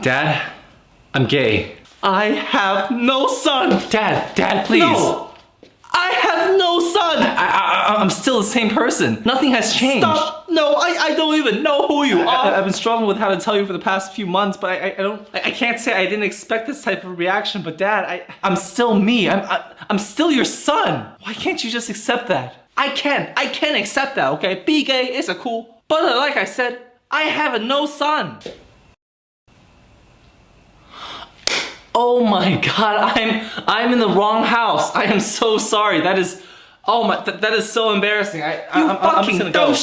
Dad, I'm gay. I have no son. Dad, please. No, I have no son. I'm still the same person. Nothing has changed. Stop. No, I don't even know who you are. I've been struggling with how to tell you for the past few months, but I can't say I didn't expect this type of reaction. But Dad, I'm still me. I'm still your son. Why can't you just accept that? I can't accept that. Okay, be gay is a cool, but like I said, I have no son. Oh my God, I'm in the wrong house. I am so sorry. That is, oh my, that is so embarrassing. I'm just gonna go, okay?